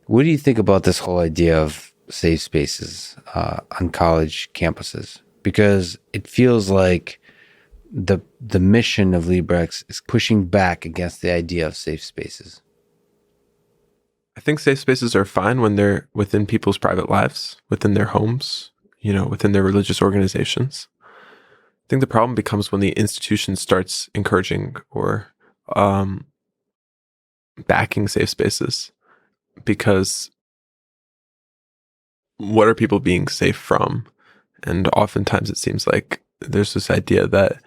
What do you think about this whole idea of safe spaces on college campuses? Because it feels like the mission of Librex is pushing back against the idea of safe spaces. I think safe spaces are fine when they're within people's private lives, within their homes, within their religious organizations. I think the problem becomes when the institution starts encouraging or backing safe spaces, because what are people being safe from? And oftentimes it seems like there's this idea that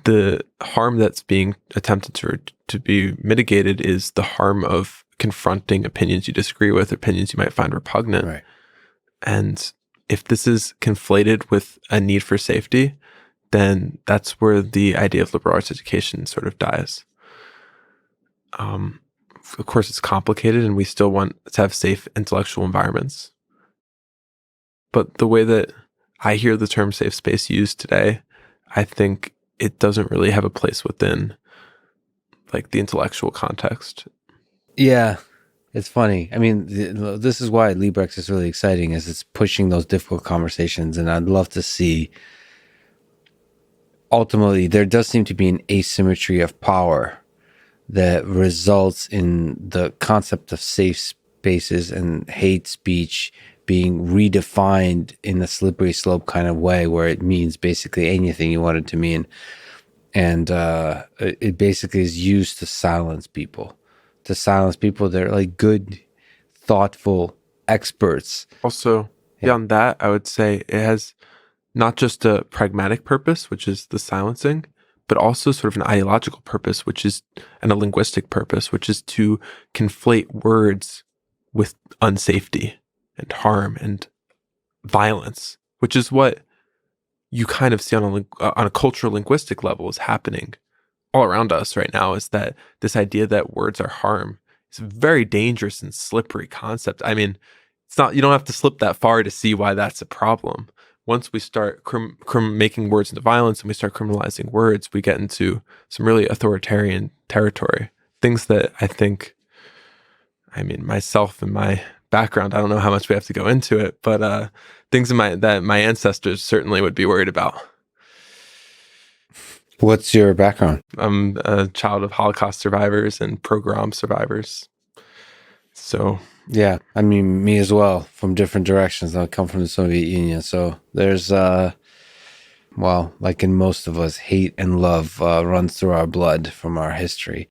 the harm that's being attempted to be mitigated is the harm of confronting opinions you disagree with, opinions you might find repugnant. Right. And if this is conflated with a need for safety, then that's where the idea of liberal arts education sort of dies. Of course, it's complicated, and we still want to have safe intellectual environments. But the way that I hear the term safe space used today, I think it doesn't really have a place within like the intellectual context. Yeah, it's funny. I mean, this is why Librex is really exciting, is it's pushing those difficult conversations, and I'd love to see. Ultimately, there does seem to be an asymmetry of power that results in the concept of safe spaces and hate speech being redefined in a slippery slope kind of way, where it means basically anything you want it to mean. And it basically is used to silence people. That are like good, thoughtful experts. Also, beyond that, I would say it has not just a pragmatic purpose, which is the silencing, but also sort of an ideological purpose, and a linguistic purpose, which is to conflate words with unsafety and harm and violence, which is what you kind of see on a cultural linguistic level is happening all around us right now, is that this idea that words are harm is a very dangerous and slippery concept. I mean, it's not, you don't have to slip that far to see why that's a problem. Once we start making words into violence and we start criminalizing words, we get into some really authoritarian territory. Things that I think, I mean, myself and my background, I don't know how much we have to go into it, but things that my ancestors certainly would be worried about. What's your background? I'm a child of Holocaust survivors and pogrom survivors. So yeah, I mean, me as well, from different directions. I come from the Soviet Union, so there's well, like in most of us, hate and love runs through our blood from our history.